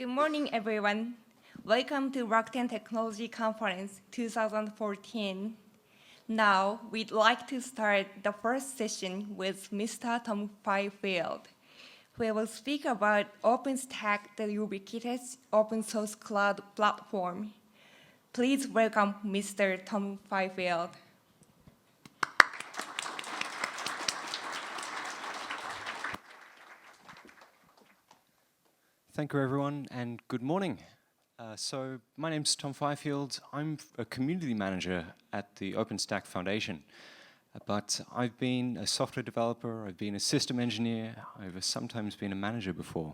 Good morning, everyone. Welcome to Rakuten Technology Conference 2014. Now, we'd like to start the first session with Mr. Tom Fifield, who will speak about OpenStack, the ubiquitous open source cloud platform. Please welcome Mr. Tom Fifield. Thank you, everyone, and good morning. So my name's Tom Fifield. I'm a community manager at the OpenStack Foundation. But I've been a software developer, I've been a system engineer, I've sometimes been a manager before.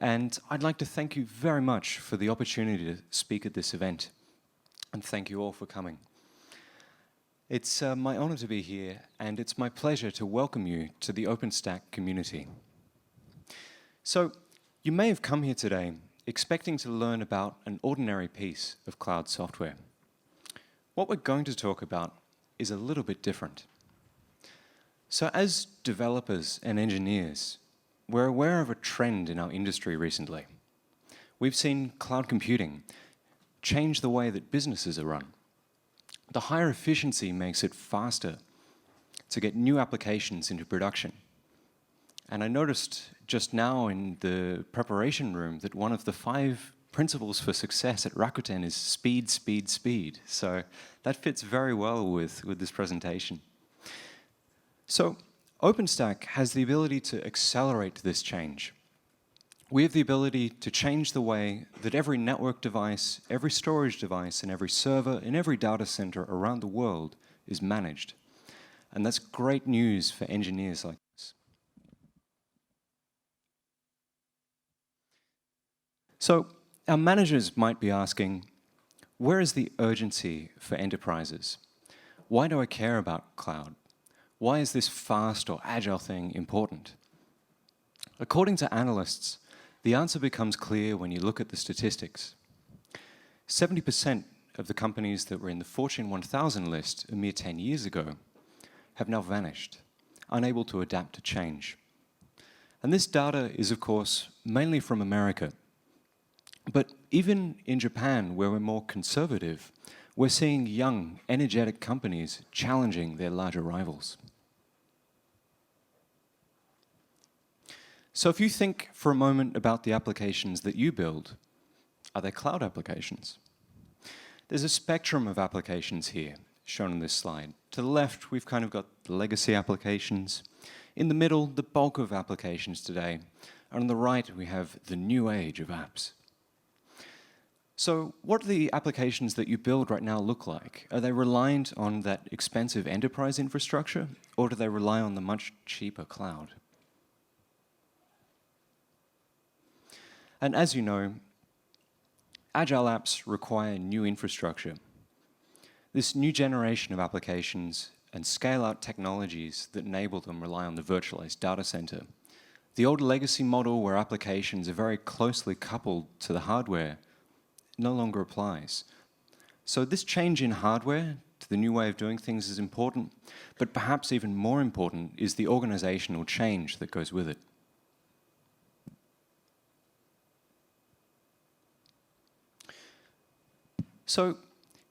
And I'd like to thank you very much for the opportunity to speak at this event. And thank you all for coming. It's my honor to be here, and it's my pleasure to welcome you to the OpenStack community. So, you may have come here today expecting to learn about an ordinary piece of cloud software. What we're going to talk about is a little bit different. So as developers and engineers, we're aware of a trend in our industry recently. We've seen cloud computing change the way that businesses are run. The higher efficiency makes it faster to get new applications into production. And I noticed just now in the preparation room that one of the 5 principles for success at Rakuten is speed, speed, speed. So that fits very well with this presentation. So OpenStack has the ability to accelerate this change. We have the ability to change the way that every network device, every storage device, and every server in every data center around the world is managed. And that's great news for engineers like us. So our managers might be asking, where is the urgency for enterprises? Why do I care about cloud? Why is this fast or agile thing important? According to analysts, the answer becomes clear when you look at the statistics. 70% of the companies that were in the Fortune 1000 list a mere 10 years ago have now vanished, unable to adapt to change. And this data is, of course, mainly from America. But even in Japan, where we're more conservative, we're seeing young, energetic companies challenging their larger rivals. So if you think for a moment about the applications that you build, are they cloud applications? There's a spectrum of applications here, shown on this slide. To the left, we've kind of got the legacy applications. In the middle, the bulk of applications today. And on the right, we have the new age of apps. So what do the applications that you build right now look like? Are they reliant on that expensive enterprise infrastructure, or do they rely on the much cheaper cloud? And as you know, agile apps require new infrastructure. This new generation of applications and scale-out technologies that enable them rely on the virtualized data center. The old legacy model where applications are very closely coupled to the hardware no longer applies. So this change in hardware to the new way of doing things is important, but perhaps even more important is the organizational change that goes with it. So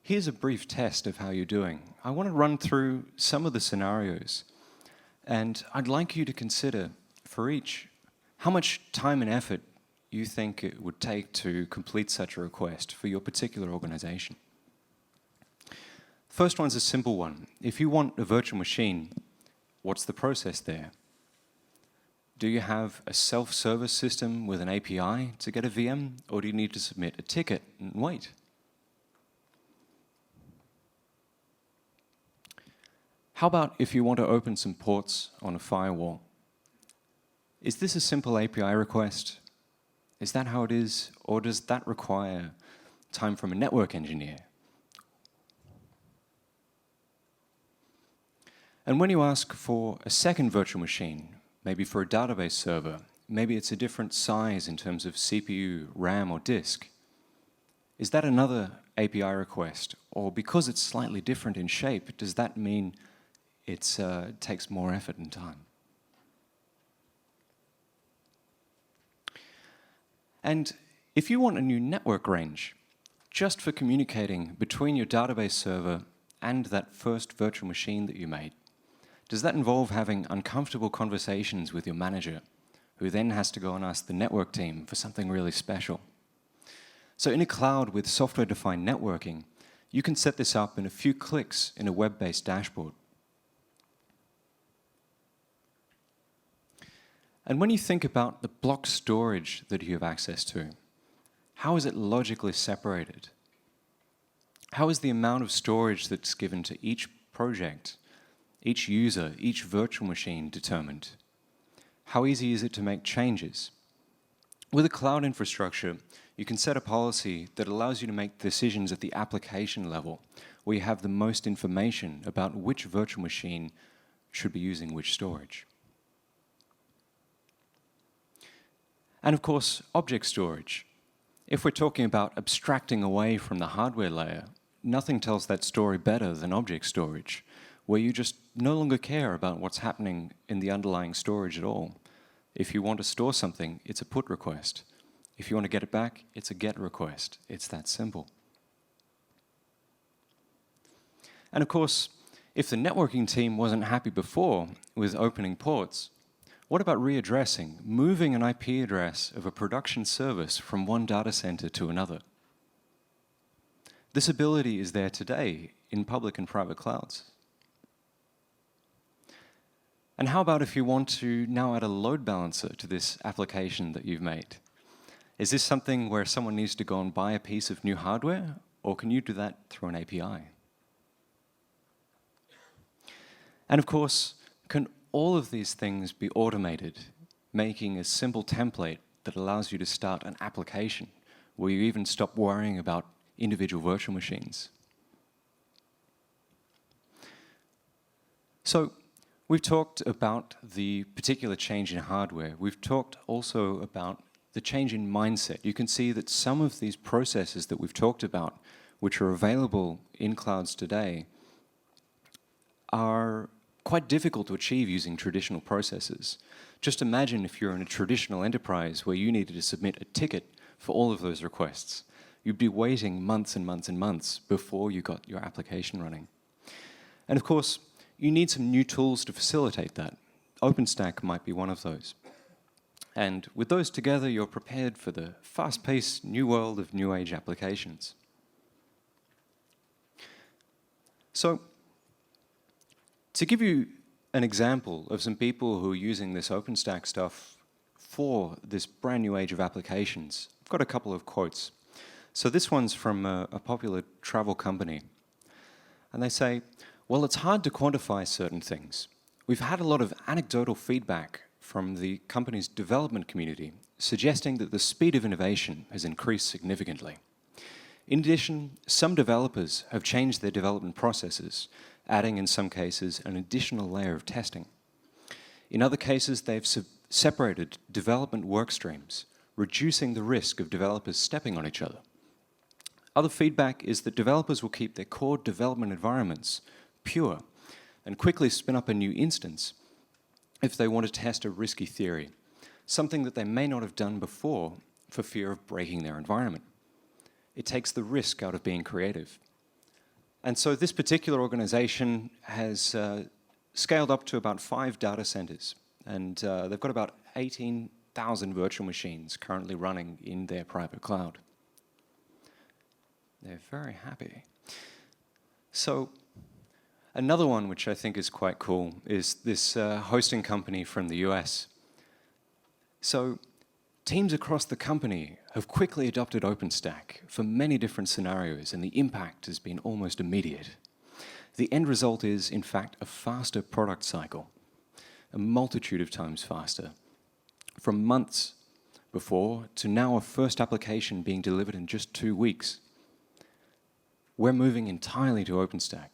here's a brief test of how you're doing. I want to run through some of the scenarios, and I'd like you to consider for each how much time and effort you think it would take to complete such a request for your particular organization. First one's a simple one. If you want a virtual machine, what's the process there? Do you have a self-service system with an API to get a VM, or do you need to submit a ticket and wait? How about if you want to open some ports on a firewall? Is this a simple API request? Is that how it is, or does that require time from a network engineer? And when you ask for a second virtual machine, maybe for a database server, maybe it's a different size in terms of CPU, RAM, or disk, is that another API request? Or because it's slightly different in shape, does that mean it takes more effort and time? And If you want a new network range, just for communicating between your database server and that first virtual machine that you made, does that involve having uncomfortable conversations with your manager, who then has to go and ask the network team for something really special? So in a cloud with software-defined networking, you can set this up in a few clicks in a web-based dashboard. And when you think about the block storage that you have access to, how is it logically separated? How is the amount of storage that's given to each project, each user, each virtual machine determined? How easy is it to make changes? With a cloud infrastructure, you can set a policy that allows you to make decisions at the application level, where you have the most information about which virtual machine should be using which storage. And of course, object storage. If we're talking about abstracting away from the hardware layer, nothing tells that story better than object storage, where you just no longer care about what's happening in the underlying storage at all. If you want to store something, it's a put request. If you want to get it back, it's a get request. It's that simple. And of course, if the networking team wasn't happy before with opening ports, what about readdressing, moving an IP address of a production service from one data center to another? This ability is there today in public and private clouds. And how about if you want to now add a load balancer to this application that you've made? Is this something where someone needs to go and buy a piece of new hardware, or can you do that through an API? And of course, can all of these things be automated, making a simple template that allows you to start an application where you even stop worrying about individual virtual machines? So we've talked about the particular change in hardware. We've talked also about the change in mindset. You can see that some of these processes that we've talked about, which are available in clouds today, are quite difficult to achieve using traditional processes. Just imagine if you're in a traditional enterprise where you needed to submit a ticket for all of those requests. You'd be waiting months and months and months before you got your application running. And of course, you need some new tools to facilitate that. OpenStack might be one of those. And with those together, you're prepared for the fast-paced new world of new age applications. So, to give you an example of some people who are using this OpenStack stuff for this brand new age of applications, I've got a couple of quotes. So this one's from a popular travel company. And they say, well, it's hard to quantify certain things. We've had a lot of anecdotal feedback from the company's development community suggesting that the speed of innovation has increased significantly. In addition, some developers have changed their development processes, adding in some cases an additional layer of testing. In other cases, they've separated development work streams, reducing the risk of developers stepping on each other. Other feedback is that developers will keep their core development environments pure and quickly spin up a new instance if they want to test a risky theory, something that they may not have done before for fear of breaking their environment. It takes the risk out of being creative. And so this particular organization has scaled up to about 5 data centers, and they've got about 18,000 virtual machines currently running in their private cloud. They're very happy. So another one which I think is quite cool is this hosting company from the US. So teams across the company have quickly adopted OpenStack for many different scenarios, and the impact has been almost immediate. The end result is, in fact, a faster product cycle, a multitude of times faster. From months before to now a first application being delivered in just 2 weeks. We're moving entirely to OpenStack.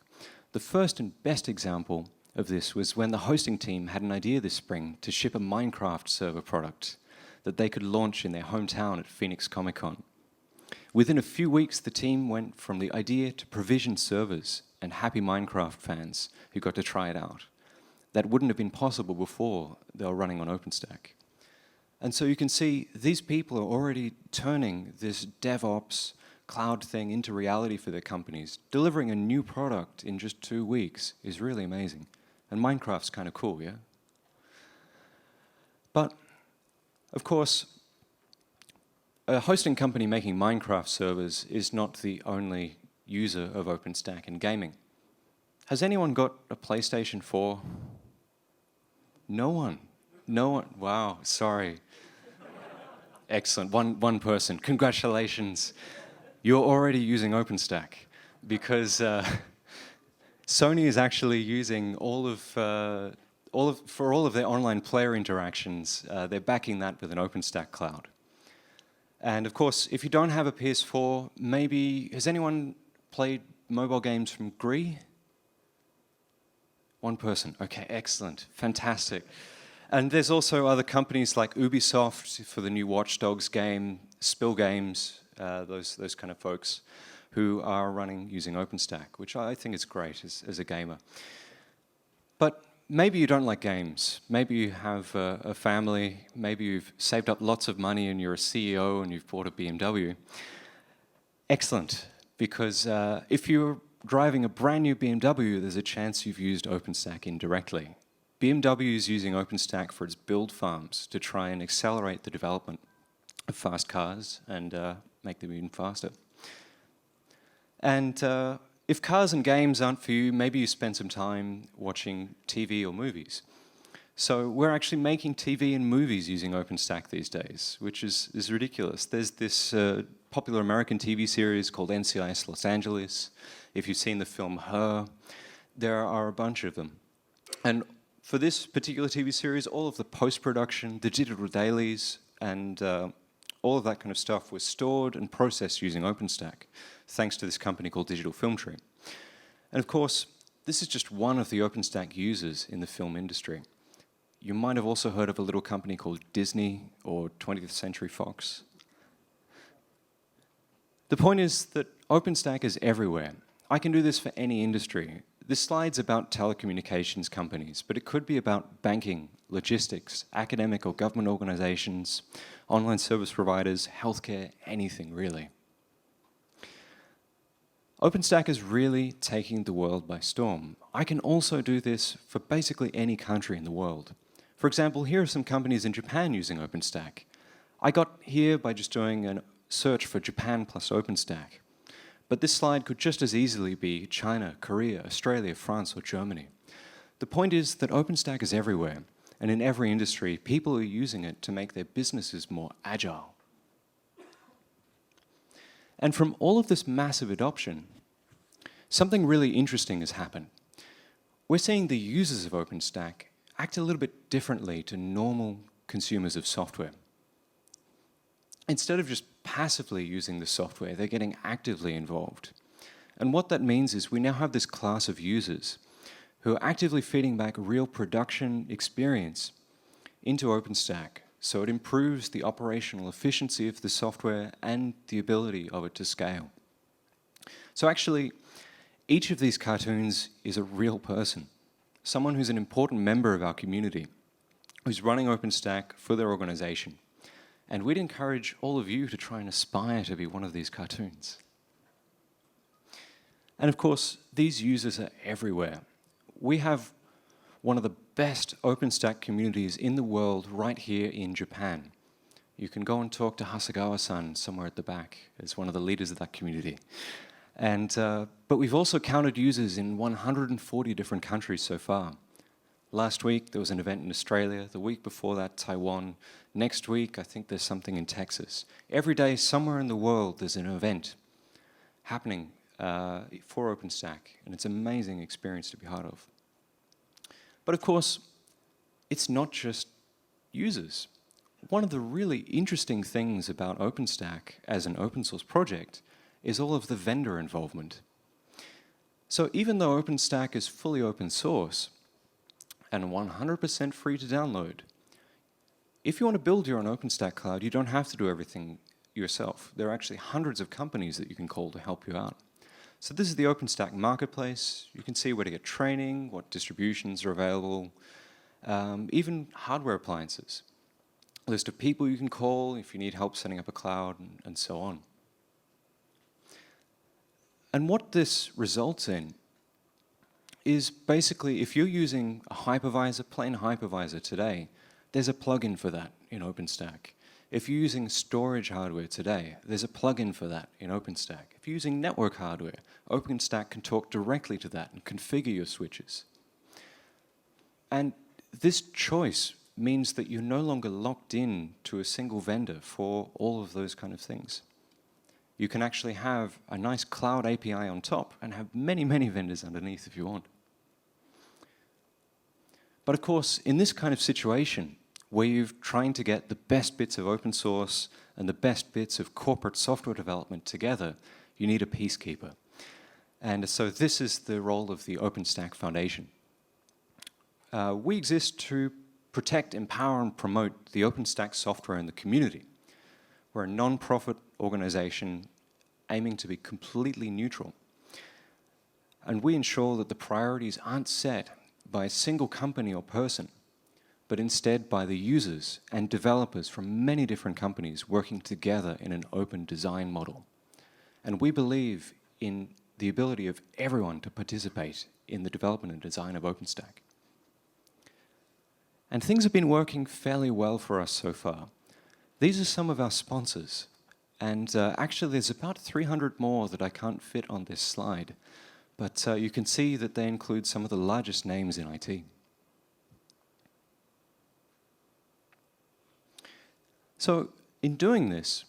The first and best example of this was when the hosting team had an idea this spring to ship a Minecraft server product that they could launch in their hometown at Phoenix Comic-Con. Within a few weeks, the team went from the idea to provision servers and happy Minecraft fans who got to try it out. That wouldn't have been possible before they were running on OpenStack. And so you can see these people are already turning this DevOps cloud thing into reality for their companies. Delivering a new product in just 2 weeks is really amazing. And Minecraft's kind of cool, yeah? But, of course, a hosting company making Minecraft servers is not the only user of OpenStack in gaming. Has anyone got a PlayStation 4? No one. No one. Wow, sorry. Excellent. One person. Congratulations. You're already using OpenStack because Sony is actually using for all of their online player interactions, they're backing that with an OpenStack cloud. And of course, if you don't have a PS4, maybe, has anyone played mobile games from GREE? One person. Okay, excellent. Fantastic. And there's also other companies like Ubisoft for the new Watch Dogs game, Spill Games, those kind of folks who are running using OpenStack, which I think is great as a gamer. But maybe you don't like games. Maybe you have a family. Maybe you've saved up lots of money and you're a CEO and you've bought a BMW. Excellent, because if you're driving a brand new BMW, there's a chance you've used OpenStack indirectly. BMW is using OpenStack for its build farms to try and accelerate the development of fast cars and make them even faster. And if cars and games aren't for you, maybe you spend some time watching TV or movies. So we're actually making TV and movies using OpenStack these days, which is ridiculous. There's this popular American TV series called NCIS Los Angeles. If you've seen the film Her, there are a bunch of them. And for this particular TV series, all of the post-production, the digital dailies, and all of that kind of stuff was stored and processed using OpenStack, thanks to this company called Digital Film Tree. And of course, this is just one of the OpenStack users in the film industry. You might have also heard of a little company called Disney or 20th Century Fox. The point is that OpenStack is everywhere. I can do this for any industry. This slide's about telecommunications companies, but it could be about banking, logistics, academic or government organizations, online service providers, healthcare, anything really. OpenStack is really taking the world by storm. I can also do this for basically any country in the world. For example, here are some companies in Japan using OpenStack. I got here by just doing a search for Japan plus OpenStack. But this slide could just as easily be China, Korea, Australia, France, or Germany. The point is that OpenStack is everywhere, and in every industry, people are using it to make their businesses more agile. And from all of this massive adoption, something really interesting has happened. We're seeing the users of OpenStack act a little bit differently to normal consumers of software. Instead of just passively using the software, they're getting actively involved. And what that means is we now have this class of users who are actively feeding back real production experience into OpenStack, so it improves the operational efficiency of the software and the ability of it to scale. So actually, each of these cartoons is a real person, someone who's an important member of our community, who's running OpenStack for their organization. And we'd encourage all of you to try and aspire to be one of these cartoons. And of course, these users are everywhere. We have one of the best OpenStack communities in the world right here in Japan. You can go and talk to Hasegawa-san somewhere at the back as one of the leaders of that community. And, but we've also counted users in 140 different countries so far. Last week, there was an event in Australia. The week before that, Taiwan. Next week, I think there's something in Texas. Every day, somewhere in the world, there's an event happening for OpenStack, and it's an amazing experience to be part of. But of course, it's not just users. One of the really interesting things about OpenStack as an open source project is all of the vendor involvement. So even though OpenStack is fully open source, and 100% free to download. If you want to build your own OpenStack cloud, you don't have to do everything yourself. There are actually hundreds of companies that you can call to help you out. So this is the OpenStack marketplace. You can see where to get training, what distributions are available, even hardware appliances. list of people you can call if you need help setting up a cloud, and so on. And what this results in is basically, if you're using a hypervisor, plain hypervisor today, there's a plugin for that in OpenStack. If you're using storage hardware today, there's a plugin for that in OpenStack. If you're using network hardware, OpenStack can talk directly to that and configure your switches. And this choice means that you're no longer locked in to a single vendor for all of those kind of things. You can actually have a nice cloud API on top and have many, many vendors underneath if you want. But of course, in this kind of situation, where you're trying to get the best bits of open source and the best bits of corporate software development together, you need a peacekeeper. And so this is the role of the OpenStack Foundation. We exist to protect, empower, and promote the OpenStack software in the community. We're a non-profit organization aiming to be completely neutral. And we ensure that the priorities aren't set by a single company or person, but instead by the users and developers from many different companies working together in an open design model. And we believe in the ability of everyone to participate in the development and design of OpenStack. And things have been working fairly well for us so far. These are some of our sponsors. And actually, there's about 300 more that I can't fit on this slide. But you can see that they include some of the largest names in IT. So in doing this,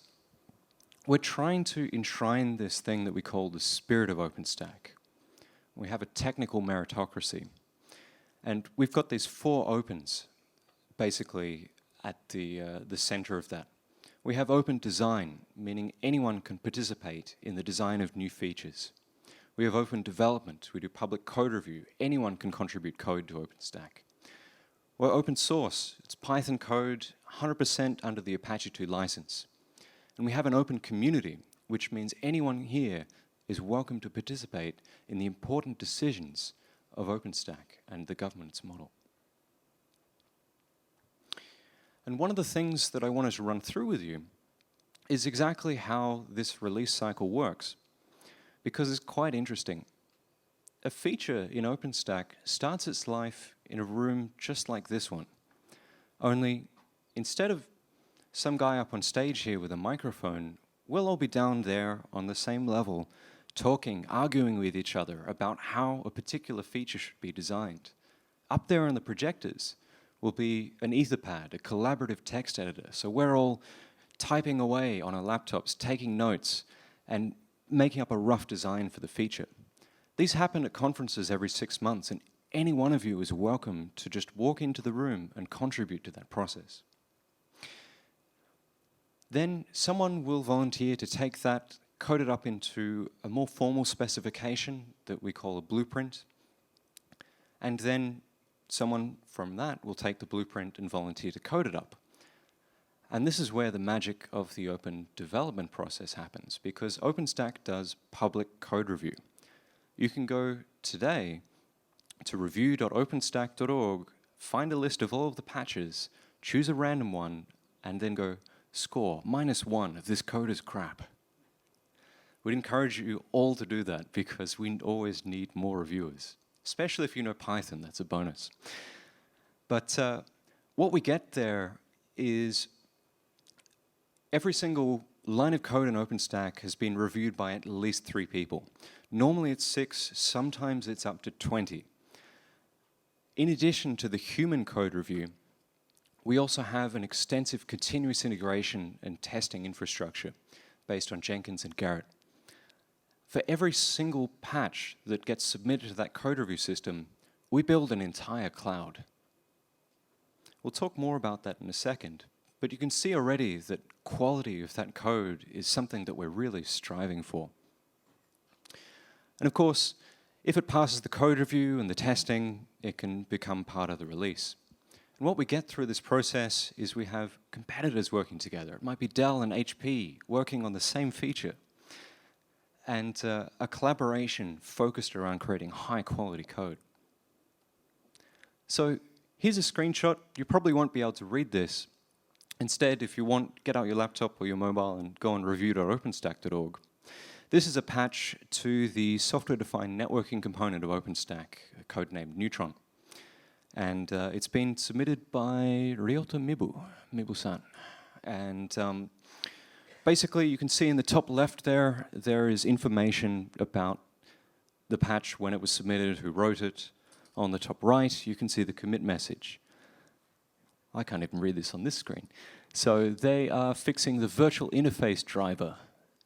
we're trying to enshrine this thing that we call the spirit of OpenStack. We have a technical meritocracy. And we've got these 4 opens, basically, at the center of that. We have open design, meaning anyone can participate in the design of new features. We have open development. We do public code review. Anyone can contribute code to OpenStack. We're open source. It's Python code, 100% under the Apache 2 license. And we have an open community, which means anyone here is welcome to participate in the important decisions of OpenStack and the governance model. And one of the things that I wanted to run through with you is exactly how this release cycle works, because it's quite interesting. A feature in OpenStack starts its life in a room just like this one, only instead of some guy up on stage here with a microphone, we'll all be down there on the same level, talking, arguing with each other about how a particular feature should be designed. Up there on the projectors will be an Etherpad, a collaborative text editor. So we're all typing away on our laptops, taking notes, and making up a rough design for the feature. These happen at conferences every 6 months, and any one of you is welcome to just walk into the room and contribute to that process. Then someone will volunteer to take that, code it up into a more formal specification that we call a blueprint, and then someone from that will take the blueprint and volunteer to code it up. And this is where the magic of the open development process happens, because OpenStack does public code review. You can go today to review.openstack.org, find a list of all of the patches, choose a random one, and then go score -1 if this code is crap. We'd encourage you all to do that because we always need more reviewers, especially if you know Python, that's a bonus. But what we get there is every single line of code in OpenStack has been reviewed by at least 3 people. Normally it's 6, sometimes it's up to 20. In addition to the human code review, we also have an extensive continuous integration and testing infrastructure based on Jenkins and Garrett. For every single patch that gets submitted to that code review system, we build an entire cloud. We'll talk more about that in a second, but you can see already that quality of that code is something that we're really striving for. And of course, if it passes the code review and the testing, it can become part of the release. And what we get through this process is we have competitors working together. It might be Dell and HP working on the same feature, and a collaboration focused around creating high-quality code. So here's a screenshot. You probably won't be able to read this. Instead, if you want, get out your laptop or your mobile and go on review.openstack.org. This is a patch to the software-defined networking component of OpenStack, codenamed Neutron. And it's been submitted by Ryota Mibu-san. And basically, you can see in the top left there is information about the patch, when it was submitted, who wrote it. On the top right, you can see the commit message. I can't even read this on this screen. So they are fixing the virtual interface driver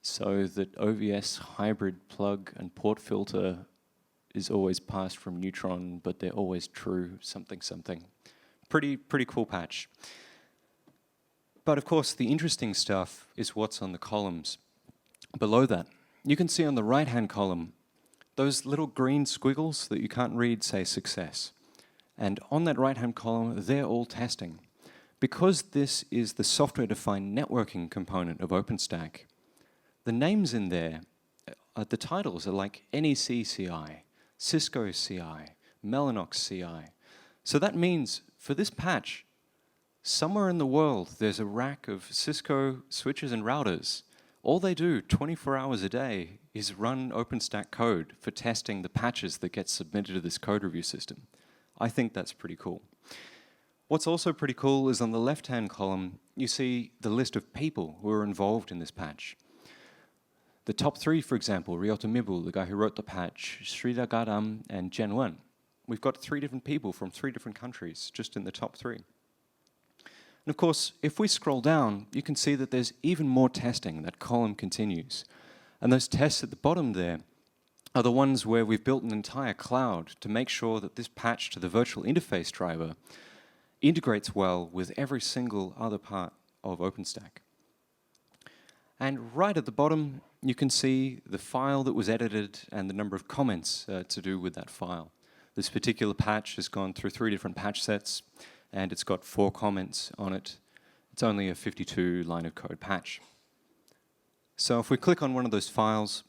so that OVS hybrid plug and port filter is always passed from Neutron, but they're always true, something, something. Pretty cool patch. But of course, the interesting stuff is what's on the columns below that. You can see on the right-hand column, those little green squiggles that you can't read say success. And on that right-hand column, they're all testing. Because this is the software-defined networking component of OpenStack, the names in there, the titles are like NEC CI, Cisco CI, Mellanox CI. So that means for this patch, somewhere in the world, there's a rack of Cisco switches and routers. All they do 24 hours a day is run OpenStack code for testing the patches that get submitted to this code review system. I think that's pretty cool. What's also pretty cool is on the left-hand column, you see the list of people who are involved in this patch. The top three, for example, Ryota Mibu, the guy who wrote the patch, Sridhar Gadam, and Jen Wen. We've got 3 different people from 3 different countries just in the top 3. And of course, if we scroll down, you can see that there's even more testing. That column continues. And those tests at the bottom there are the ones where we've built an entire cloud to make sure that this patch to the virtual interface driver integrates well with every single other part of OpenStack. And right at the bottom, you can see the file that was edited and the number of comments to do with that file. This particular patch has gone through 3 different patch sets, and it's got 4 comments on it. It's only a 52-line of code patch. So if we click on one of those files,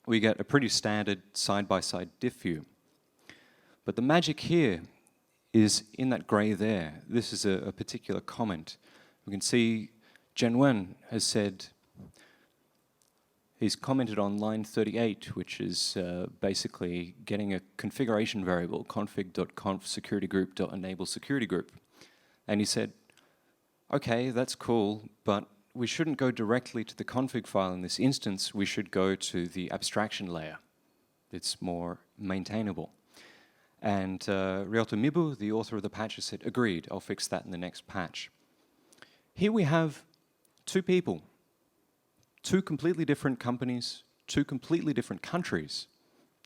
we get a pretty standard side-by-side diff view. But the magic here is in that gray there. This is a particular comment. We can see Jen Wen has said, he's commented on line 38, which is basically getting a configuration variable, config.conf_security_group.enable_security_group. And he said, okay, that's cool, but we shouldn't go directly to the config file in this instance. We should go to the abstraction layer. It's more maintainable. And Ryota Mibu, the author of the patch, has said, agreed, I'll fix that in the next patch. Here we have 2 people. 2 completely different companies, 2 completely different countries,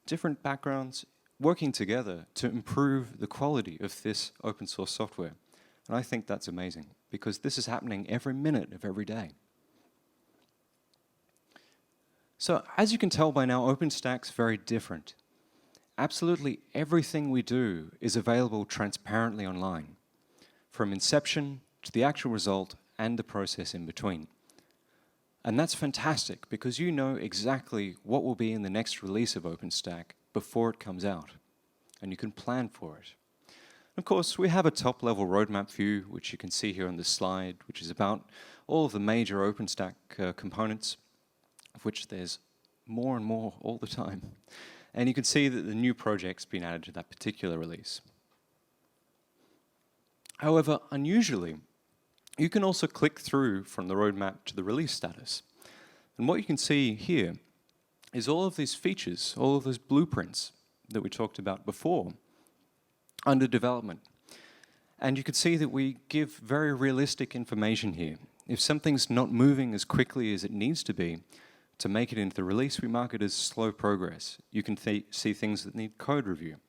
different backgrounds, working together to improve the quality of this open source software. And I think that's amazing, because this is happening every minute of every day. So as you can tell by now, OpenStack's very different. Absolutely everything we do is available transparently online, from inception to the actual result and the process in between. And that's fantastic, because you know exactly what will be in the next release of OpenStack before it comes out, and you can plan for it. Of course, we have a top-level roadmap view, which you can see here on this slide, which is about all of the major OpenStack components, of which there's more and more all the time. And you can see that the new project's been added to that particular release. However, unusually, you can also click through from the roadmap to the release status. And what you can see here is all of these features, all of those blueprints that we talked about before, under development. And you can see that we give very realistic information here. If something's not moving as quickly as it needs to be, to make it into the release, we mark it as slow progress. You can see things that need code review.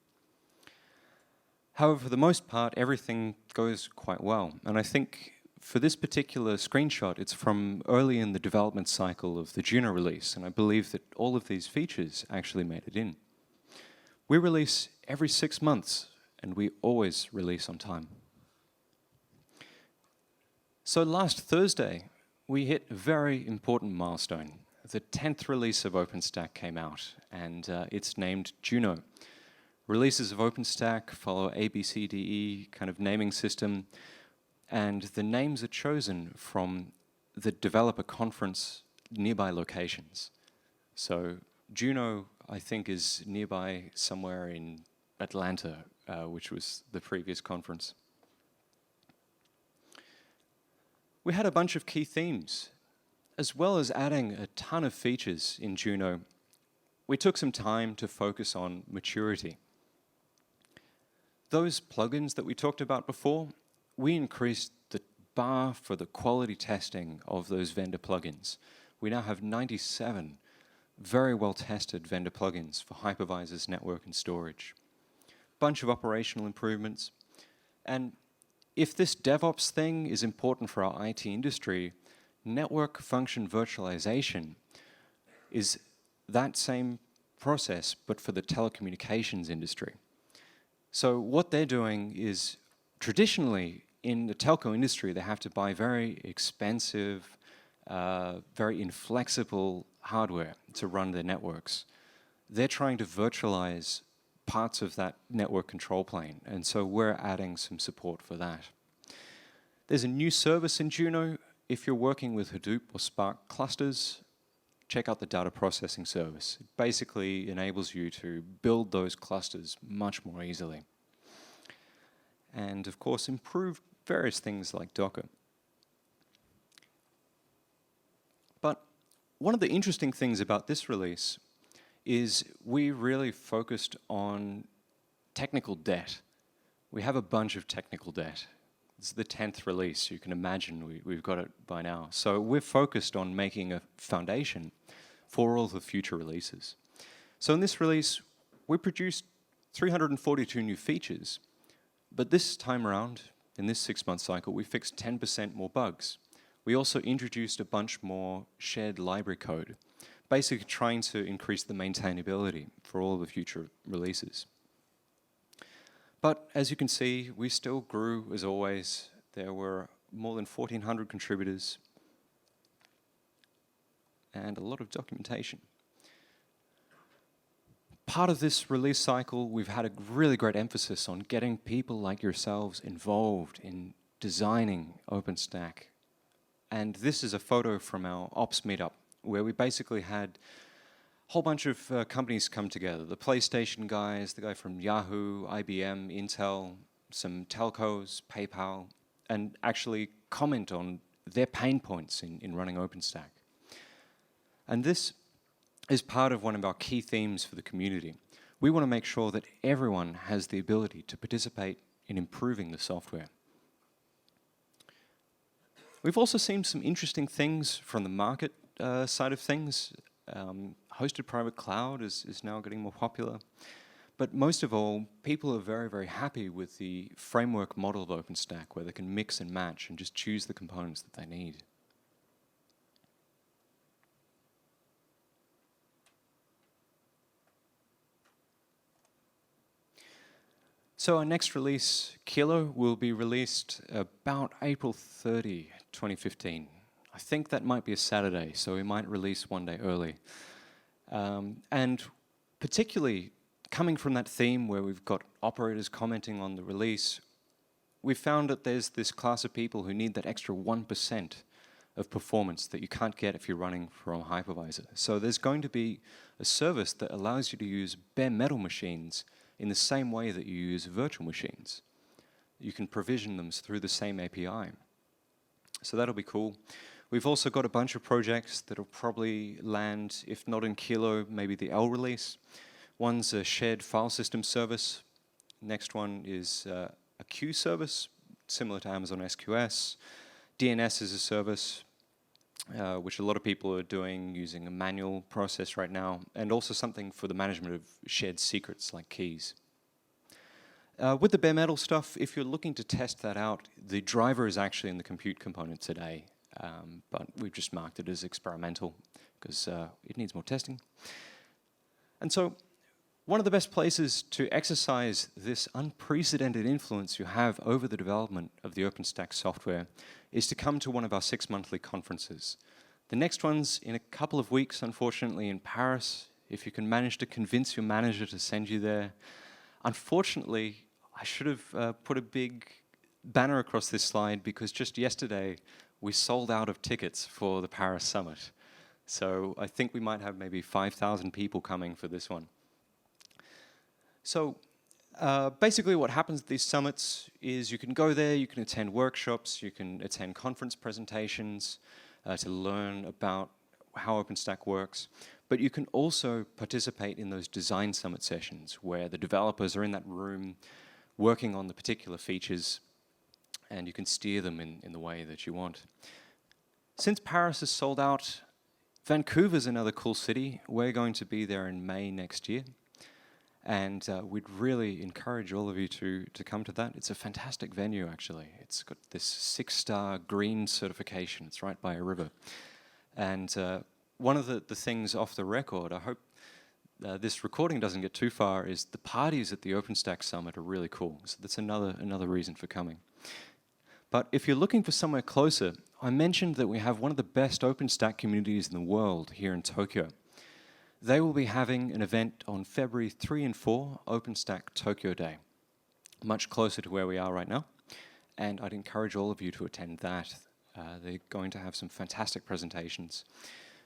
However, for the most part, everything goes quite well. And I think for this particular screenshot, it's from early in the development cycle of the Juno release, and I believe that all of these features actually made it in. We release every 6 months, and we always release on time. So last Thursday, we hit a very important milestone. The 10th release of OpenStack came out, and it's named Juno. Releases of OpenStack follow ABCDE kind of naming system, and the names are chosen from the developer conference nearby locations. So Juno, I think, is nearby somewhere in Atlanta, which was the previous conference. We had a bunch of key themes. As well as adding a ton of features in Juno, we took some time to focus on maturity. Those plugins that we talked about before, we increased the bar for the quality testing of those vendor plugins. We now have 97 very well-tested vendor plugins for hypervisors, network, and storage. Bunch of operational improvements. And if this DevOps thing is important for our IT industry, network function virtualization is that same process, but for the telecommunications industry. So what they're doing is, traditionally, in the telco industry, they have to buy very expensive, very inflexible hardware to run their networks. They're trying to virtualize parts of that network control plane, and so we're adding some support for that. There's a new service in Juno. If you're working with Hadoop or Spark clusters, check out the data processing service. It basically enables you to build those clusters much more easily. And of course, improve various things like Docker. But one of the interesting things about this release is we really focused on technical debt. We have a bunch of technical debt. It's the 10th release. You can imagine we've got it by now. So we're focused on making a foundation for all the future releases. So in this release, we produced 342 new features. But this time around, in this 6-month cycle, we fixed 10% more bugs. We also introduced a bunch more shared library code, basically trying to increase the maintainability for all the future releases. But as you can see, we still grew as always. There were more than 1,400 contributors and a lot of documentation. Part of this release cycle, we've had a really great emphasis on getting people like yourselves involved in designing OpenStack. And this is a photo from our ops meetup, where we basically had whole bunch of companies come together. The PlayStation guys, the guy from Yahoo, IBM, Intel, some telcos, PayPal, and actually comment on their pain points in running OpenStack. And this is part of one of our key themes for the community. We want to make sure that everyone has the ability to participate in improving the software. We've also seen some interesting things from the market side of things. Hosted private cloud is now getting more popular. But most of all, people are very, very happy with the framework model of OpenStack, where they can mix and match and just choose the components that they need. So our next release, Kilo, will be released about April 30, 2015. I think that might be a Saturday, so we might release one day early. And particularly coming from that theme where we've got operators commenting on the release, we found that there's this class of people who need that extra 1% of performance that you can't get if you're running from a hypervisor. So there's going to be a service that allows you to use bare metal machines in the same way that you use virtual machines. You can provision them through the same API. So that'll be cool. We've also got a bunch of projects that'll probably land, if not in Kilo, maybe the L release. One's a shared file system service. Next one is a queue service, similar to Amazon SQS. DNS is a service, which a lot of people are doing using a manual process right now, and also something for the management of shared secrets like keys. With the bare metal stuff, if you're looking to test that out, the driver is actually in the compute component today, but we've just marked it as experimental because it needs more testing. And so one of the best places to exercise this unprecedented influence you have over the development of the OpenStack software is to come to one of our 6 monthly conferences. The next one's in a couple of weeks, unfortunately, in Paris. If you can manage to convince your manager to send you there. Unfortunately, I should have put a big banner across this slide because just yesterday we sold out of tickets for the Paris Summit. So I think we might have maybe 5,000 people coming for this one. So basically what happens at these summits is you can go there, you can attend workshops, you can attend conference presentations to learn about how OpenStack works. But you can also participate in those design summit sessions where the developers are in that room working on the particular features and you can steer them in the way that you want. Since Paris is sold out, Vancouver's another cool city. We're going to be there in May next year. And we'd really encourage all of you to come to that. It's a fantastic venue, actually. It's got this 6-star green certification. It's right by a river. And one of the things off the record, I hope this recording doesn't get too far, is the parties at the OpenStack Summit are really cool. So that's another reason for coming. But if you're looking for somewhere closer, I mentioned that we have one of the best OpenStack communities in the world here in Tokyo. They will be having an event on February 3 and 4, OpenStack Tokyo Day, much closer to where we are right now. And I'd encourage all of you to attend that. They're going to have some fantastic presentations.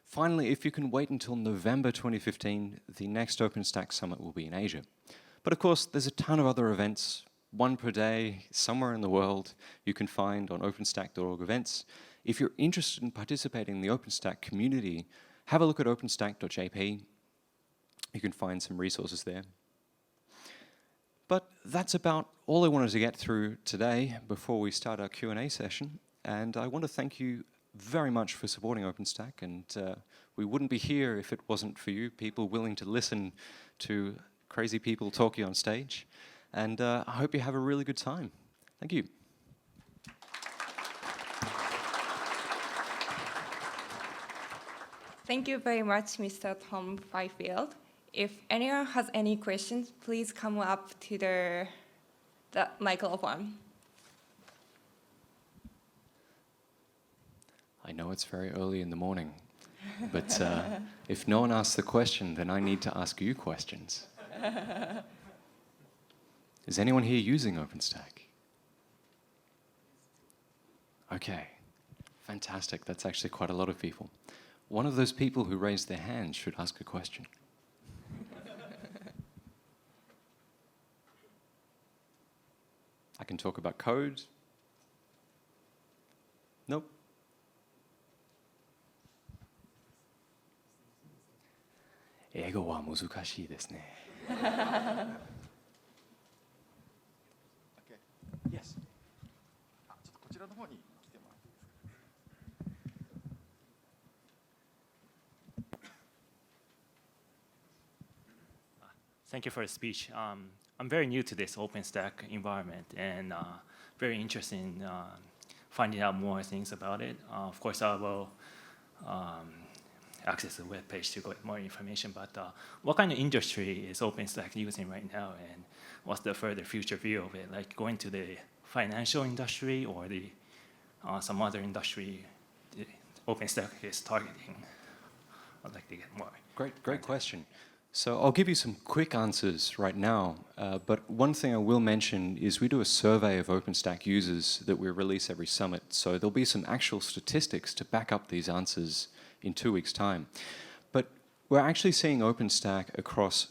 Finally, if you can wait until November 2015, the next OpenStack Summit will be in Asia. But of course, there's a ton of other events, one per day, somewhere in the world, you can find on openstack.org events. If you're interested in participating in the OpenStack community, have a look at openstack.jp. You can find some resources there. But that's about all I wanted to get through today before we start our Q&A session. And I want to thank you very much for supporting OpenStack. And we wouldn't be here if it wasn't for you, people willing to listen to crazy people talking on stage. And I hope you have a really good time. Thank you. Thank you very much, Mr. Tom Fifield. If anyone has any questions, please come up to the microphone. I know it's very early in the morning, but if no one asks the question, then I need to ask you questions. Is anyone here using OpenStack? Okay, fantastic. That's actually quite a lot of people. One of those people who raised their hand should ask a question. I can talk about code. Nope. Eigo wa muzukashii desu ne. Yes. Thank you for the speech. I'm very new to this OpenStack environment and very interested in finding out more things about it. Of course, I will access the webpage to get more information, but what kind of industry is OpenStack using right now, and what's the further future view of it? Like going to the financial industry or the some other industry OpenStack is targeting? I'd like to get more. Great question. So I'll give you some quick answers right now, but one thing I will mention is we do a survey of OpenStack users that we release every summit, so there'll be some actual statistics to back up these answers in 2 weeks' time. But we're actually seeing OpenStack across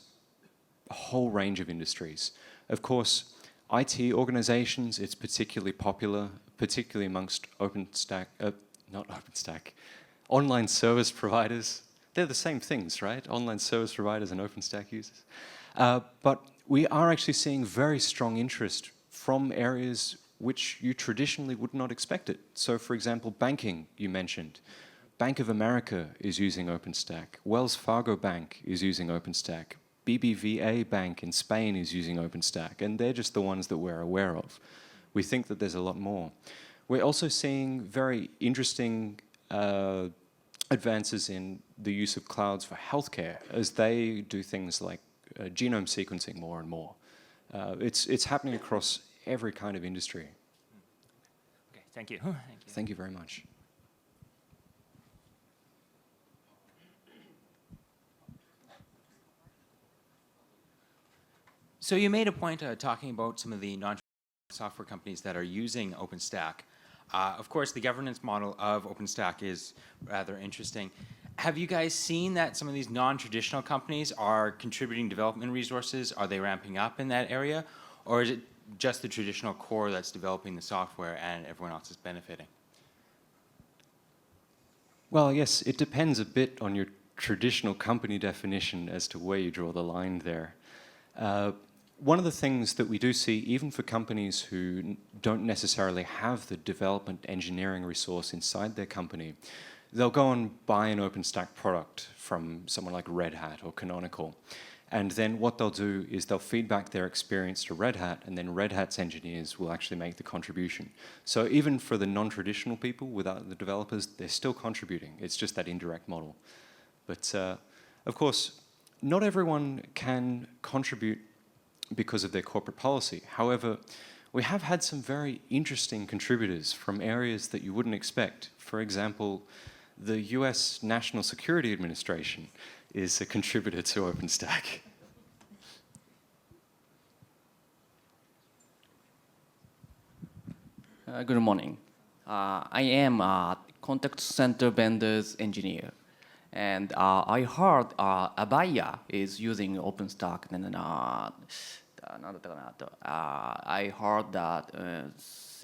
a whole range of industries. Of course, IT organizations, it's particularly popular, particularly amongst online service providers. They're the same things, right? Online service providers and OpenStack users. But we are actually seeing very strong interest from areas which you traditionally would not expect it. So for example, banking, you mentioned. Bank of America is using OpenStack. Wells Fargo Bank is using OpenStack. BBVA Bank in Spain is using OpenStack. And they're just the ones that we're aware of. We think that there's a lot more. We're also seeing very interesting advances in the use of clouds for healthcare as they do things like genome sequencing more and more. It's happening across every kind of industry. Okay, thank you. Thank you very much. So you made a point talking about some of the software companies that are using OpenStack. Of course, the governance model of OpenStack is rather interesting. Have you guys seen that some of these non-traditional companies are contributing development resources? Are they ramping up in that area? Or is it just the traditional core that's developing the software and everyone else is benefiting? Well, yes, it depends a bit on your traditional company definition as to where you draw the line there. One of the things that we do see, even for companies who don't necessarily have the development engineering resource inside their company, they'll go and buy an OpenStack product from someone like Red Hat or Canonical. And then what they'll do is they'll feedback their experience to Red Hat, and then Red Hat's engineers will actually make the contribution. So even for the non-traditional people, without the developers, they're still contributing. It's just that indirect model. But of course, not everyone can contribute because of their corporate policy. However, we have had some very interesting contributors from areas that you wouldn't expect. For example, the US National Security Administration is a contributor to OpenStack. Good morning. I am a contact center vendors engineer. And I heard Avaya is using OpenStack. And I heard that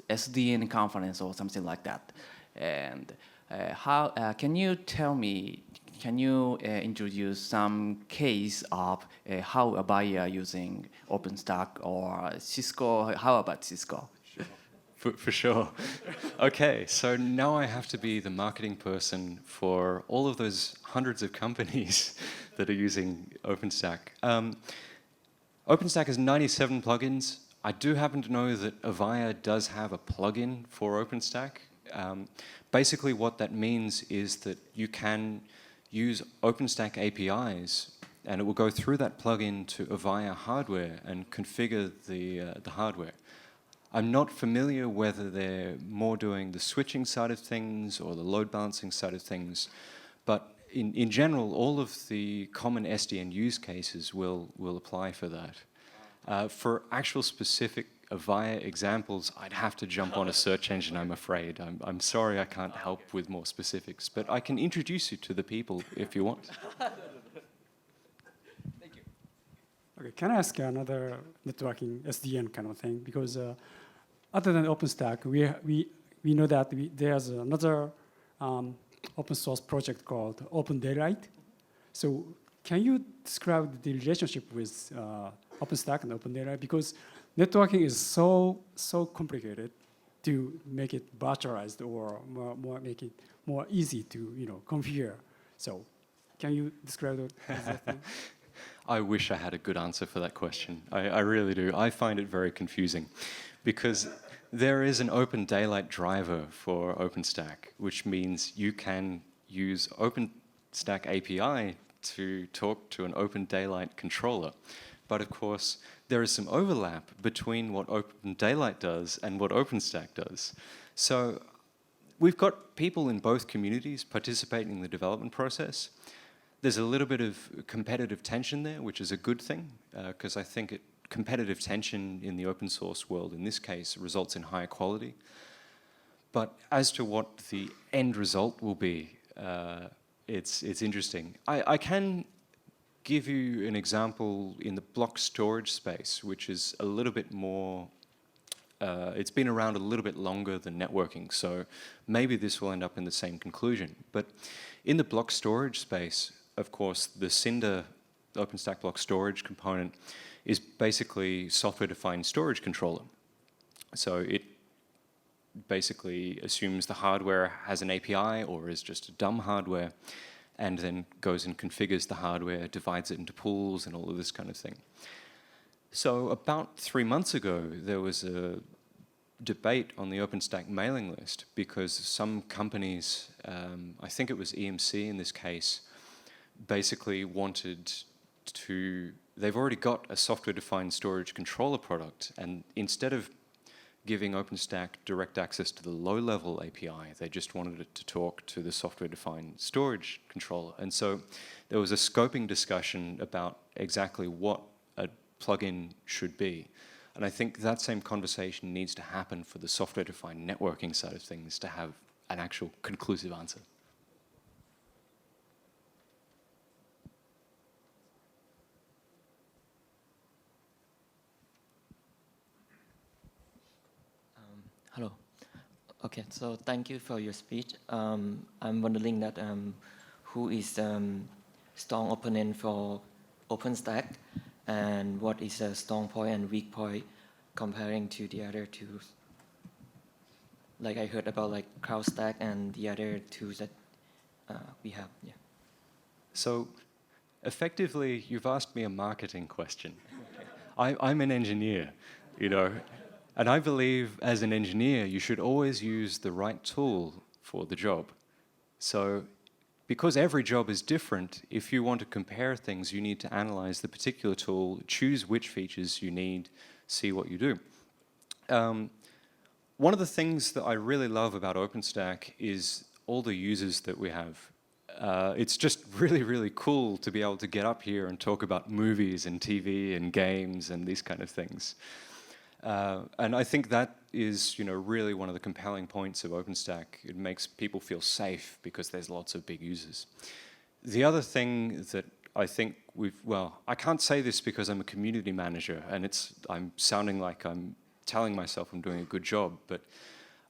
SDN conference or something like that. And how can you tell me? Can you introduce some case of how Avaya using OpenStack or Cisco? How about Cisco? For sure. Okay, so now I have to be the marketing person for all of those hundreds of companies that are using OpenStack. OpenStack has 97 plugins. I do happen to know that Avaya does have a plugin for OpenStack. Basically what that means is that you can use OpenStack APIs, and it will go through that plugin to Avaya hardware and configure the hardware. I'm not familiar whether they're more doing the switching side of things or the load balancing side of things, but in general, all of the common SDN use cases will apply for that. For actual specific Avaya examples, I'd have to jump on a search engine, I'm afraid. I'm sorry I can't help with more specifics, but I can introduce you to the people if you want. Thank you. Okay, can I ask another networking SDN kind of thing? Because other than OpenStack, we know that there's another open source project called OpenDay. So can you describe the relationship with OpenStack and OpenDay? Because networking is so complicated to make it virtualized or make it more easy to configure. So can you describe that thing? I wish I had a good answer for that question. I really do. I find it very confusing because there is an Open Daylight driver for OpenStack, which means you can use OpenStack API to talk to an Open Daylight controller. But of course, there is some overlap between what Open Daylight does and what OpenStack does. So we've got people in both communities participating in the development process. There's a little bit of competitive tension there, which is a good thing, because I think competitive tension in the open source world, in this case, results in higher quality. But as to what the end result will be, it's interesting. I can give you an example in the block storage space, which is a little bit more, it's been around a little bit longer than networking, so maybe this will end up in the same conclusion. But in the block storage space, of course, the Cinder OpenStack block storage component is basically software-defined storage controller. So it basically assumes the hardware has an API or is just a dumb hardware, and then goes and configures the hardware, divides it into pools and all of this kind of thing. So about 3 months ago, there was a debate on the OpenStack mailing list because some companies, I think it was EMC in this case, basically wanted to, they've already got a software-defined storage controller product, and instead of giving OpenStack direct access to the low-level API, they just wanted it to talk to the software-defined storage controller. And so there was a scoping discussion about exactly what a plugin should be. And I think that same conversation needs to happen for the software-defined networking side of things to have an actual conclusive answer. Hello. Okay, so thank you for your speech. I'm wondering that who is strong opponent for OpenStack, and what is a strong point and weak point comparing to the other two? Like I heard about like Cowstack and the other tools that we have. Yeah. So effectively, you've asked me a marketing question. I'm an engineer, you know, and I believe as an engineer, you should always use the right tool for the job. So because every job is different, if you want to compare things, you need to analyze the particular tool, choose which features you need, see what you do. One of the things that I really love about OpenStack is all the users that we have. It's just really, really cool to be able to get up here and talk about movies and TV and games and these kind of things. And I think that is, really one of the compelling points of OpenStack. It makes people feel safe because there's lots of big users. The other thing that I think I can't say this because I'm a community manager and I'm sounding like I'm telling myself I'm doing a good job, but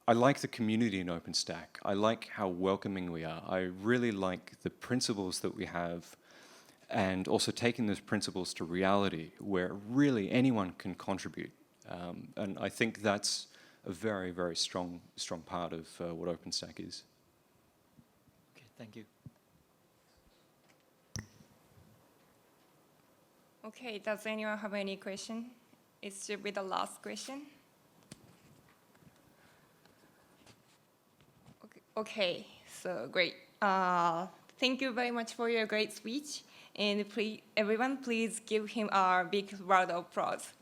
I like the community in OpenStack. I like how welcoming we are. I really like the principles that we have, and also taking those principles to reality where really anyone can contribute. And I think that's a very, very strong part of what OpenStack is. Okay, thank you. Okay, does anyone have any question? It should be the last question. Okay, so great. Thank you very much for your great speech. And everyone, please give him a big round of applause.